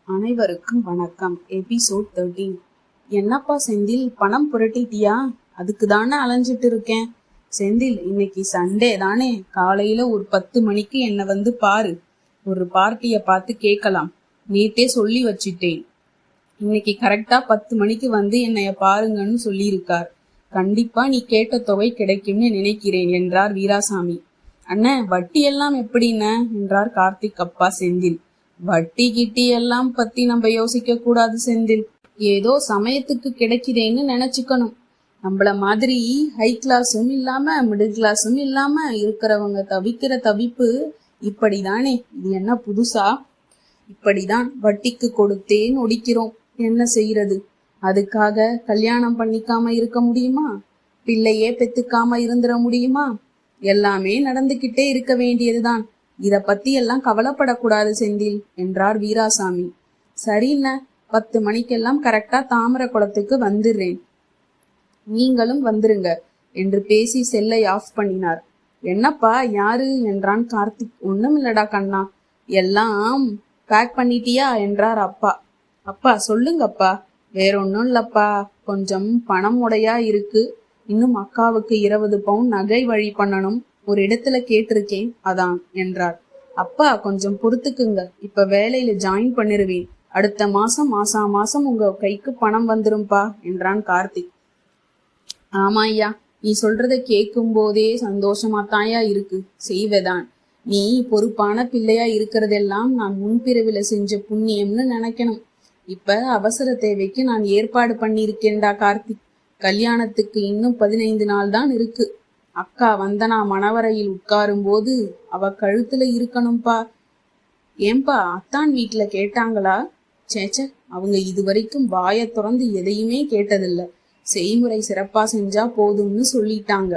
அனைவருக்கும் வணக்கம். எபிசோட் 13. என்னப்பா செந்தில், பணம் புரட்டிட்டியா? அதுக்கு தானே அலைஞ்சிட்டு இருக்கேன். செந்தில், இன்னைக்கு சண்டே தானே, காலையில ஒரு 10 மணிக்கு என்னை வந்து பாரு. ஒரு பார்ட்டியை பார்த்து கேட்கலாம். நேத்தே சொல்லி வச்சிட்டேன். இன்னைக்கு கரெக்டா 10 மணிக்கு வந்து என்னைய பாருங்கன்னு சொல்லியிருக்கார். கண்டிப்பா நீ கேட்ட தொகை கிடைக்கும்னு நினைக்கிறேன் என்றார் வீராசாமி. அண்ணே, வட்டி எல்லாம் எப்படின்ன என்றார் கார்த்திக் அப்பா செந்தில். வட்டி கிட்டி எல்லாம் பத்தி நம்ம யோசிக்க கூடாது செந்தில். ஏதோ சமயத்துக்கு கிடைக்குதேன்னு நினைச்சுக்கணும். நம்மள மாதிரி ஹை கிளாஸும் இல்லாம மிடில் கிளாஸும் இல்லாம இருக்கிறவங்க தவிக்கிற தவிப்பு இப்படிதானே. இது என்ன புதுசா? இப்படிதான் வட்டிக்கு கொடுத்தே நொடிக்கிறோம். என்ன செய்யறது? அதுக்காக கல்யாணம் பண்ணிக்காம இருக்க முடியுமா? பிள்ளையே பெத்துக்காம இருந்துட முடியுமா? எல்லாமே நடந்துகிட்டே இருக்க வேண்டியதுதான். இத பத்தி எல்லாம் கவலைப்படக்கூடாது செந்தில் என்றார் வீராசாமி. சரிண்ண, 10 மணிக்கெல்லாம் கரெக்டா தாமரை குளத்துக்கு வந்துடுறேன், நீங்களும் வந்துருங்க என்று பேசி செல்லை ஆஃப் பண்ணினார். என்னப்பா, யாரு என்றான் கார்த்திக். ஒண்ணும் இல்லடா கண்ணா, எல்லாம் பேக் பண்ணிட்டியா என்றார் அப்பா. அப்பா சொல்லுங்கப்பா. வேற ஒன்னும் இல்லப்பா, கொஞ்சம் பணம் உடையா இருக்கு. இன்னும் அக்காவுக்கு 20 பவுன் நகை வழி பண்ணணும். ஒரு இடத்துல கேட்டிருக்கேன், அதான் என்றார். அப்பா கொஞ்சம் பொறுத்துக்குங்க, இப்ப வேலையில ஜாயின் பண்ணிருவேன். அடுத்த மாசம் மாசம் உங்க கைக்கு பணம் வந்துரும்பா என்றான் கார்த்திக். ஆமா ஐயா, நீ சொல்றத கேட்கும் போதே சந்தோஷமாத்தாயா இருக்கு. செய்வதான். நீ பொறுப்பான பிள்ளையா இருக்கிறதெல்லாம் நான் முன்பிறவில செஞ்ச புண்ணியம்னு நினைக்கணும். இப்ப அவசர தேவைக்கு நான் ஏற்பாடு பண்ணியிருக்கேன்டா கார்த்திக். கல்யாணத்துக்கு இன்னும் 15 நாள் தான் இருக்கு. அக்கா வந்தனா மணவரையில் உட்காரும் போது அவ கழுத்துல இருக்கணும்பா. ஏன்பா, அத்தான் வீட்டுல கேட்டாங்களா? சேச்ச, அவங்க இதுவரைக்கும் வாய திறந்து எதையுமே கேட்டதில்ல. செய்முறை சிறப்பா செஞ்சா போதும்னு சொல்லிட்டாங்க.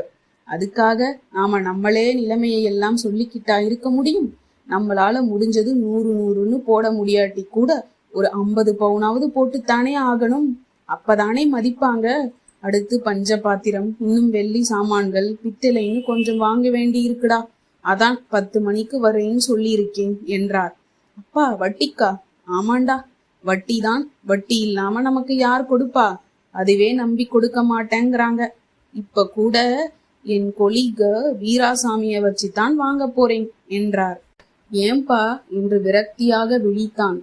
அதுக்காக நாம நம்மளே நிலைமையை எல்லாம் சொல்லிக்கிட்டா இருக்க முடியும்? நம்மளால முடிஞ்சது 100 போட முடியாட்டி கூட ஒரு 50 பவுனாவது போட்டுத்தானே ஆகணும். அப்பதானே மதிப்பாங்க. அடுத்து பஞ்ச பாத்திரம், இன்னும் வெள்ளி சாமான்கள், பித்தளைன்னு கொஞ்சம் வாங்க வேண்டி இருக்குடா. அதான் 10 மணிக்கு வரேன்னு சொல்லியிருக்கேன் என்றார். அப்பா, வட்டிக்கா? ஆமாண்டா, வட்டி தான். வட்டி இல்லாம நமக்கு யார் கொடுப்பா? அதுவே நம்பி கொடுக்க மாட்டேங்கிறாங்க. இப்ப கூட என் கொலீக வீராசாமிய வச்சுதான் வாங்க போறேன் என்றார். ஏன்பா என்று விரக்தியாக விழித்தான்.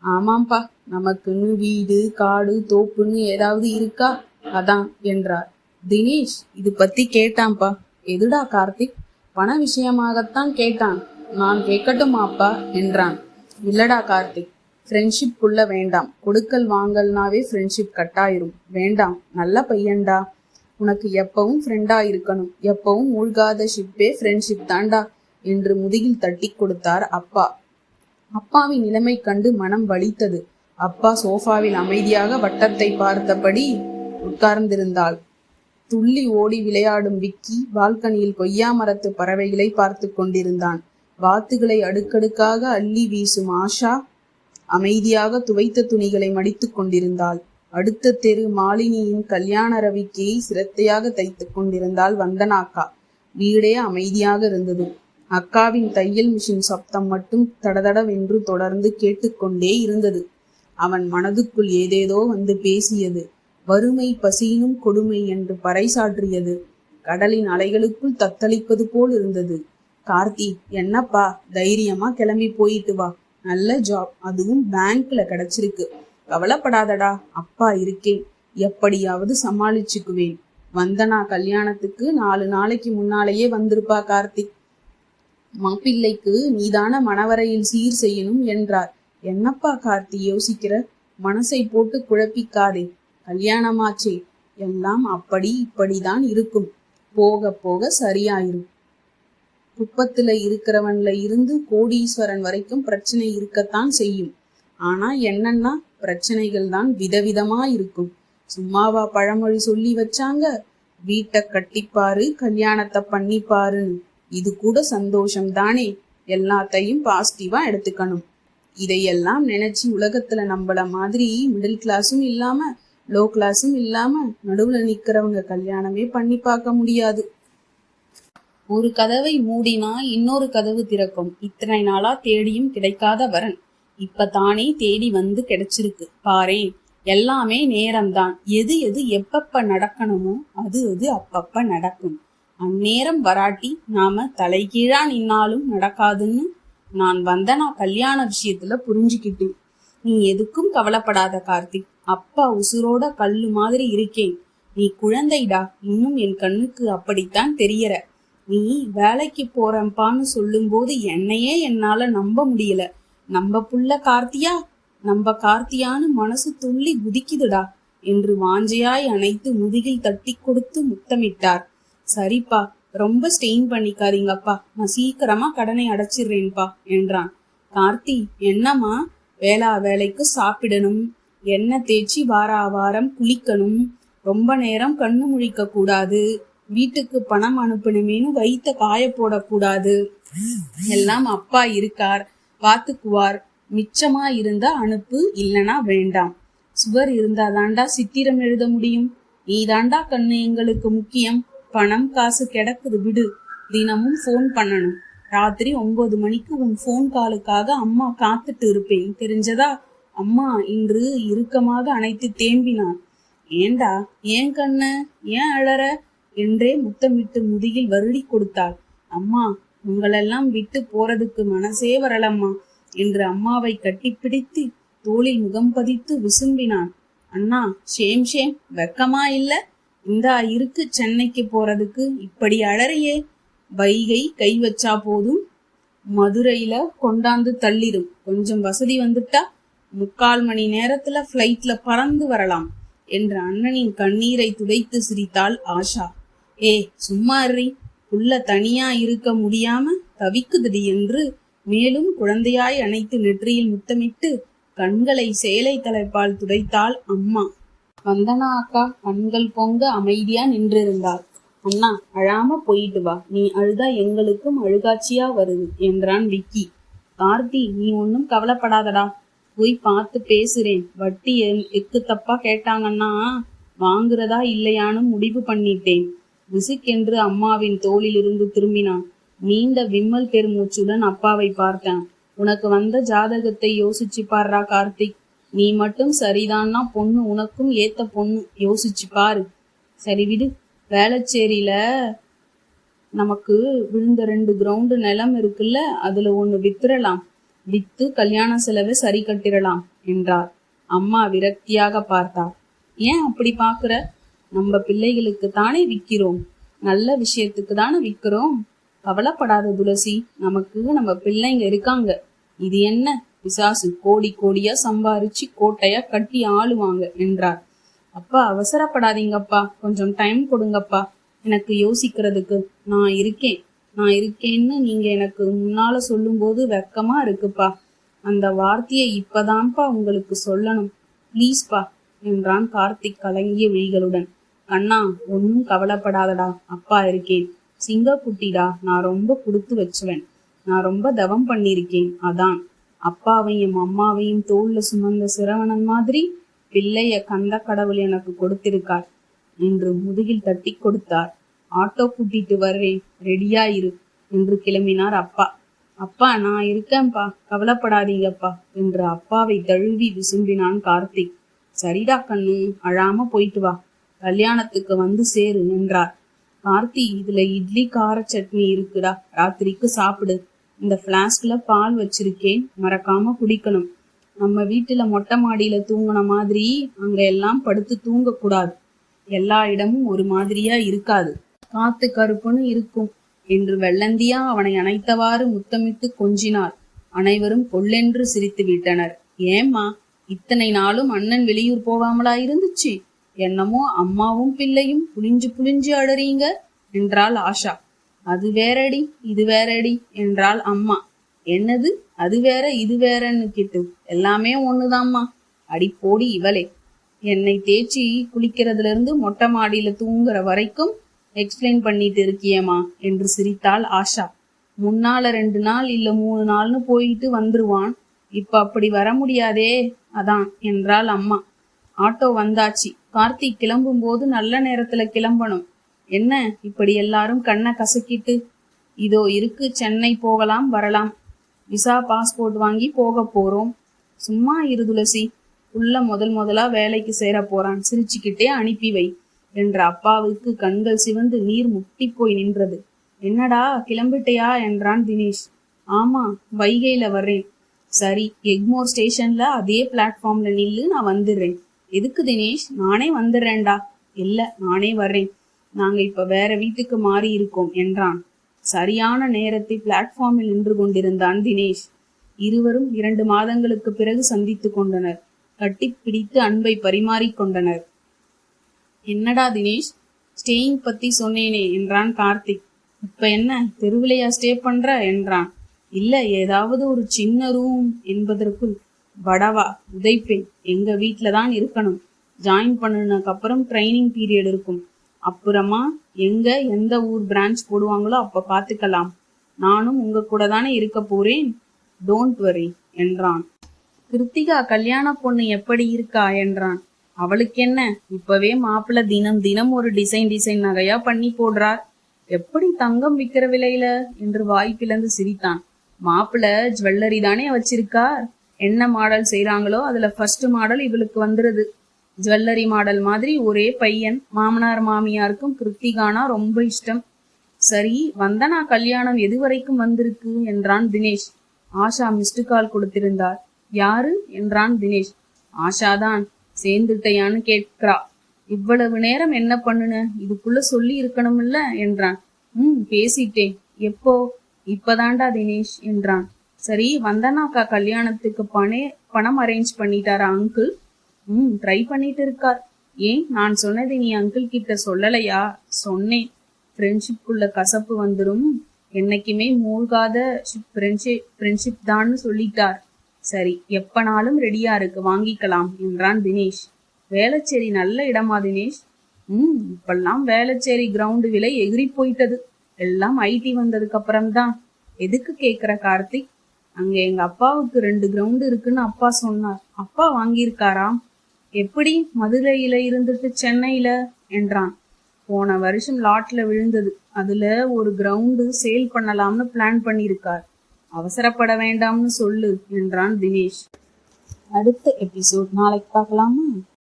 ஆமாம்பா, நமக்குன்னு வீடு காடு தோப்புன்னு ஏதாவது இருக்கா? அதான் என்றார். தினேஷ் இது பத்தி கேட்டான்பா. எதுடா கார்த்திக்? பண விஷயமாகத்தான் கேட்டான். நான் கேட்கட்டுமாப்பா என்றான். இல்லடா கார்த்திக், ஃப்ரெண்ட்ஷிப் குள்ள வேண்டாம். கொடுக்கல் வாங்கல்னாவே ஃப்ரெண்ட்ஷிப் கட்டாயிரும். வேண்டாம், நல்ல பையன்டா. உனக்கு எப்பவும் ஃப்ரெண்டா இருக்கணும். எப்பவும் மூழ்காத ஷிப்பே ஃப்ரெண்ட்ஷிப் தாண்டா என்று முதுகில் தட்டி கொடுத்தார் அப்பா. அப்பாவின் நிலைமை கண்டு மனம் வலித்தது. அப்பா சோஃபாவில் அமைதியாக வட்டத்தை பார்த்தபடி உட்கார்ந்திருந்தாள். துள்ளி ஓடி விளையாடும் விக்கி பால்கனியில் கொய்யா மரத்து பறவைகளை பார்த்து கொண்டிருந்தான். வாத்துகளை அடுக்கடுக்காக அள்ளி வீசும் ஆஷா அமைதியாக துவைத்த துணிகளை மடித்து கொண்டிருந்தாள். அடுத்த தெரு மாலினியின் கல்யாண ரவிக்கையை சிரத்தையாக தைத்து கொண்டிருந்தாள் வந்தனாக்கா. வீடே அமைதியாக இருந்தது. அக்காவின் தையல் மிஷின் சப்தம் மட்டும் தடதடவென்று தொடர்ந்து கேட்டுக்கொண்டே இருந்தது. அவன் மனதுக்குள் ஏதேதோ வந்து பேசியது. வறுமை பசியினும் கொடுமை என்று பறைசாற்றியது. கடலின் அலைகளுக்குள் தத்தளிப்பது போல் இருந்தது. கார்த்தி, என்னப்பா, தைரியமா கிளம்பி போயிட்டு வா. நல்ல ஜாப், அதுவும் பேங்க்ல கிடைச்சிருக்கு. கவலைப்படாதடா, அப்பா இருக்கேன். எப்படியாவது சமாளிச்சுக்குவேன். வந்தனா கல்யாணத்துக்கு 4 நாளைக்கு முன்னாலேயே வந்திருப்பா கார்த்திக். மாப்பிள்ளைக்கு நீதான மணவரையில் சீர் செய்யணும் என்றார். என்னப்பா கார்த்தி யோசிக்கிற? மனசை போட்டு குழப்பிக்காதே. கல்யாணமாச்சே, எல்லாம் அப்படி இப்படிதான் இருக்கும். போக போக சரியாயிரும். குப்பத்துல இருக்கிறவன்ல இருந்து கோடீஸ்வரன் வரைக்கும் பிரச்சனை இருக்கத்தான் செய்யும். ஆனா என்னன்னா, பிரச்சனைகள் தான் விதவிதமா இருக்கும். சும்மாவா பழமொழி சொல்லி வச்சாங்க? வீட்டை கட்டிப்பாரு, கல்யாணத்தை பண்ணிப்பாருன்னு. இது கூட சந்தோஷம் தானே. எல்லாத்தையும் பாசிட்டிவா எடுத்துக்கணும். இதையெல்லாம் நினைச்சு உலகத்துல நம்மள மாதிரி மிடில் கிளாஸும் இல்லாம லோ கிளாஸும் இல்லாம நடுவுல நிக்கிறவங்க கல்யாணமே பண்ணி பார்க்க முடியாது. ஒரு கதவை மூடினா இன்னொரு கதவு திறக்கும். இத்தனை நாளா தேடியும் கிடைக்காத வரன். இப்ப தானே தேடி வந்து கிடைச்சிருக்கு பாரேன். எல்லாமே நேரம்தான். எது எது எப்பப்ப நடக்கணுமோ அது அது அப்பப்ப நடக்கும். அந்நேரம் வராட்டி நாம தலைகீழா நின்னாலும் நடக்காதுன்னு நான் வந்தனா கல்யாண விஷயத்துல புரிஞ்சுக்கிட்டேன். நீ எதுக்கும் கவலைப்படாத கார்த்திக். அப்பா உசுரோட கல்லு மாதிரி இருக்கேன். நீ குழந்தைடா, இன்னும் என் கண்ணுக்கு அப்படித்தான் தெரியற. நீ வேலைக்கு போறப்பான்னு சொல்லும் போது என்னையே என்னால நம்ப முடியல. நம்ப புள்ள கார்த்தியா, நம்ப கார்த்தியான்னு மனசு துள்ளி குதிக்குதுடா என்று வாஞ்சையாய் அணைத்து முதுகில் தட்டி கொடுத்து முத்தமிட்டார். சரிப்பா, ரொம்ப ஸ்டெயின் பண்ணிக்காதீங்கப்பா, நான் சீக்கிரமா கடனை அடைச்சிடுறேன்பா என்றான். கார்த்தி, என்னம்மா? வேலைக்கு சாப்பிடணும், எண்ணெய் தேய்ச்சி வாரம் குளிக்கணும், ரொம்ப நேரம் கண்ணு முழிக்க கூடாது, வீட்டுக்கு பணம் அனுப்பணுமேனு வயித்த காய போடக்கூடாது, எல்லாம் அப்பா இருக்கார், பாத்துக்குவார். மிச்சமா இருந்தா அனுப்பு, இல்லனா வேண்டாம். சுவர் இருந்தா தாண்டா சித்திரம் எழுத முடியும். நீ தாண்டா கண்ணு எங்களுக்கு முக்கியம். பணம் காசு கிடக்குது விடு. தினமும் போன் பண்ணணும். ராத்திரி 9 மணிக்கு உன் போன் காலுக்காக அம்மா காத்துட்டு இருப்பேன், தெரிஞ்சதா? அம்மா இன்று இறுக்கமாக அணைத்து தேம்பினான். ஏண்டா, ஏன் கண்ணு, ஏன் அழற என்றே முத்தமிட்டு முதுகில் வருடி கொடுத்தாள். அம்மா, உங்களெல்லாம் விட்டு போறதுக்கு மனசே வரலம்மா என்று அம்மாவை கட்டிப்பிடித்து தோளில் முகம் பதித்து விசும்பினான். அண்ணா, ஷேம், வெக்கமா இல்ல? இந்தா இருக்கு சென்னைக்கு போறதுக்கு, இப்படி அழறையே. வைகை கை வச்சா போதும், மதுரையில கொண்டாந்து தள்ளிடும். கொஞ்சம் வசதி வந்துட்டா 3/4 மணி நேரத்துல பிளைட்ல பறந்து வரலாம் என்று அண்ணனின் கண்ணீரை துடைத்து சிரித்தாள் ஆஷா. ஏ சும்மா இருறி, புள்ள தனியா இருக்க முடியாம தவிக்குதுடி என்று மேலும் குழந்தையாய் அணைத்து நெற்றியில் முத்தமிட்டு கண்களை சேலை தலைப்பால் துடைத்தாள் அம்மா. வந்தனா அக்கா கண்கள் பொங்க அமைதியா நின்றிருந்தாள். அண்ணா, அழாம போயிட்டு வா, நீ அழுதா எங்களுக்கும் அழுகாட்சியா வருது என்றான் விக்கி. கார்த்தி, நீ ஒன்னும் கவலைப்படாதடா, போய் பார்த்து பேசுறேன். வட்டி எக்கு தப்பா கேட்டாங்கன்னா வாங்குறதா இல்லையான்னு முடிவு பண்ணிட்டேன். விசுக்கென்று அம்மாவின் தோளில் இருந்து திரும்பினான். நீண்ட விம்மல் பெருமூச்சுடன் அப்பாவை பார்த்தான். உனக்கு வந்த ஜாதகத்தை யோசிச்சு பாருடா கார்த்திக். நீ மட்டும் சரிதான்னா பொண்ணு உனக்கும் ஏத்த பொண்ணு, யோசிச்சு பாரு. சரி விடு, வேளச்சேரியில நமக்கு விழுந்த 2 கிரவுண்டு நிலம் இருக்குல்ல, அதுல 1 வித்துறலாம். வித்து கல்யாண செலவை சரி கட்டிடலாம் என்றார். அம்மா விரக்தியாக பார்த்தார். ஏன் அப்படி பாக்குற? நம்ம பிள்ளைகளுக்கு தானே விக்கிறோம், நல்ல விஷயத்துக்கு தானே விக்கிறோம். கவலைப்படாத துளசி, நமக்கு நம்ம பிள்ளைங்க இருக்காங்க. இது என்ன பிசாசு, கோடி கோடியா சம்பாரிச்சு கோட்டையா கட்டி ஆளுவாங்க என்றார். அப்பா அவசரப்படாதீங்கப்பா, கொஞ்சம் டைம் கொடுங்கப்பா எனக்கு யோசிக்கிறதுக்கு. நான் இருக்கேன்னு நீங்க எனக்கு முன்னால சொல்லும் போது வெக்கமா இருக்குப்பா. அந்த வார்த்தையை இப்பதான்ப்பா உங்களுக்கு சொல்லணும், பிளீஸ்பா என்றான் கார்த்திக் கலங்கிய விழிகளுடன். கண்ணா, ஒன்னும் கவலைப்படாதடா, அப்பா இருக்கேன். சிங்கக்குட்டிடா, நான் ரொம்ப கொடுத்து வச்சுவேன். நான் ரொம்ப தவம் பண்ணிருக்கேன். அதான் அப்பாவையும் அம்மாவையும் தோல்ல சுமந்த சிரவணன் மாதிரி பிள்ளைய கந்த கடவுள் எனக்கு கொடுத்திருக்கார் என்று முதுகில் தட்டி கொடுத்தார். ஆட்டோ கூட்டிட்டு வர்றேன், ரெடியா இரு என்று கிளம்பினார் அப்பா. அப்பா, நான் இருக்கேன்பா, கவலைப்படாதீங்கப்பா என்று அப்பாவை தழுவி விசும்பினான் கார்த்திக். சரிடா கண்ணு, அழாம போயிட்டு வா, கல்யாணத்துக்கு வந்து சேரு என்றார். கார்த்தி, இதுல இட்லி கார சட்னி இருக்குடா, ராத்திரிக்கு சாப்பிடு. இந்த பிளாஸ்க்ல பால் வச்சிருக்கேன், மறக்காம குடிக்கணும். நம்ம வீட்டுல மொட்டை மாடியில தூங்குன மாதிரி அங்க எல்லாம் படுத்து தூங்க கூடாது. எல்லா இடமும் ஒரு மாதிரியா இருக்காது, காத்து கருப்புன்னு இருக்கும் என்று வெள்ளந்தியா அவனை அணைத்தவாறு முத்தமிட்டு கொஞ்சினாள். அனைவரும் கொள்ளென்று சிரித்து விட்டனர். ஏம்மா, இத்தனை நாளும் அண்ணன் வெளியூர் போகாமலா இருந்துச்சு? என்னமோ அம்மாவும் பிள்ளையும் புளிஞ்சு அழறீங்க என்றாள் ஆஷா. அது வேறடி இது வேறடி என்றாள் அம்மா. என்னது அது வேற இது வேறன்னு கிட்டு, எல்லாமே ஒண்ணுதாம்மா. அடி போடி இவளே, என்னை தேய்ச்சி குளிக்கிறதுல இருந்து மொட்டை மாடியில தூங்குற வரைக்கும் எக்ஸ்பிளைன் பண்ணிட்டு இருக்கியேமா என்று சிரித்தாள் ஆஷா. முன்னால 2 நாள் இல்ல 3 நாள்னு போயிட்டு வந்துருவான், இப்ப அப்படி வர முடியாதே, அதான் என்றாள் அம்மா. ஆட்டோ வந்தாச்சு. கார்த்திக் கிளம்பும் போது நல்ல நேரத்துல கிளம்பணும். என்ன இப்படி எல்லாரும் கண்ணை கசக்கிட்டு? இதோ இருக்கு, சென்னை போகலாம் வரலாம். விசா பாஸ்போர்ட் வாங்கி போக போறோம். சும்மா இரு துளசி, உள்ள முதலா வேலைக்கு சேர போறான், சிரிச்சுக்கிட்டே அனுப்பி வை என்ற அப்பாவுக்கு கண்கள் சிவந்து நீர் முட்டி போய் நின்றது. என்னடா கிளம்பிட்டையா என்றான் தினேஷ். ஆமா, வைகையில வர்றேன். சரி, எக்மோர் ஸ்டேஷன்ல அதே பிளாட்ஃபார்ம்ல நில்லு, நான் வந்துடுறேன். எதுக்கு தினேஷ்? நானே வந்துடுறேன்டா. இல்ல, நானே வர்றேன். நாங்க இப்ப வேற வீட்டுக்கு மாறி இருக்கோம் என்றான். சரியான நேரத்தில் பிளாட்ஃபார்மில் நின்று கொண்டிருந்தான் தினேஷ். இருவரும் 2 மாதங்களுக்கு பிறகு சந்தித்து கொண்டனர். கட்டி பிடித்து அன்பை பரிமாறிக்கொண்டனர். என்னடா தினேஷ், ஸ்டேயிங் பத்தி சொன்னேனே என்றான் கார்த்திக். இப்ப என்ன, தெருவிலையா ஸ்டே பண்ற என்றான். இல்ல, ஏதாவது ஒரு சின்ன ரூம் என்பதற்குள் வடவா உதைப்பேன். எங்க வீட்டுல தான் இருக்கணும். ஜாயின் பண்ணதுக்கு அப்புறம் ட்ரைனிங் பீரியட் இருக்கும். அப்புறமா எந்த ஊர் பிரான்ச் போடுவாங்களோ அப்ப பாத்துக்கலாம். நானும் உங்க கூட தானே இருக்க போறேன். டோன்ட் வரி என்றான். கிருத்திகா கல்யாண பொண்ணு எப்படி இருக்கா என்றான். அவளுக்கு என்ன, இப்பவே மாப்பிள்ள தினம் ஒரு டிசைன் நகையா பண்ணி போடுறார். எப்படி தங்கம் விக்கிற விலையில என்று வாய் பிளந்து சிரித்தான். மாப்பிள்ள ஜுவல்லரி தானே வச்சிருக்கார். என்ன மாடல் செய்யறாங்களோ அதுல ஃபர்ஸ்ட் மாடல் இவளுக்கு வந்துருது. ஜுவல்லரி மாடல் மாதிரி ஒரே பையன். மாமனார் மாமியாருக்கும் கிருத்திகானா ரொம்ப இஷ்டம். சரி, வந்தனா கல்யாணம் எது வரைக்கும் வந்திருக்கு என்றான் தினேஷ். ஆஷா மிஸ்டு கால் கொடுத்திருந்தார். யாரு என்றான் தினேஷ். ஆஷாதான். சேர்ந்துட்டையான்னு கேட்கிறா. இவ்வளவு நேரம் என்ன பண்ணுன? இதுக்குள்ள சொல்லி இருக்கணும்ல என்றான். பேசிட்டேன். எப்போ? இப்பதான்டா தினேஷ் என்றான். சரி, வந்தனாக்கா கல்யாணத்துக்கு பணம் அரேஞ்ச் பண்ணிட்டாரா அங்கிள்? ட்ரை பண்ணிட்டு இருக்கார். ஏன், நான் சொன்னதை நீ அங்கிள் கிட்ட சொல்லலையா? சொன்னேன். ஃப்ரெண்ட்ஷிப்புக்குள்ள கசப்பு வந்துடும், என்னைக்குமே மூழ்காத ஃப்ரெண்ட்ஷிப் தான்னு சொல்லிட்டார். சரி, எப்பனாலும் ரெடியா இருக்கு, வாங்கிக்கலாம் என்றான் தினேஷ். வேளச்சேரி நல்ல இடமா தினேஷ்? இப்பெல்லாம் வேளச்சேரி கிரவுண்டு விலை எகிரி போயிட்டது. எல்லாம் ஐடி வந்ததுக்கு அப்புறம்தான். எதுக்கு கேக்குற கார்த்திக்? அங்க எங்க அப்பாவுக்கு 2 கிரவுண்டு இருக்குன்னு அப்பா சொன்னார். அப்பா வாங்கியிருக்காராம். எப்படி, மதுரையில இருந்துட்டு சென்னையில என்றான். போன வருஷம் லாட்ல விழுந்தது. அதுல ஒரு கிரவுண்டு சேல் பண்ணலாம்னு பிளான் பண்ணிருக்கார். அவசரப்பட வேண்டாம்னு சொல்லு என்றான் தினேஷ். அடுத்த எபிசோட் நாளைக்கு பார்க்கலாமா?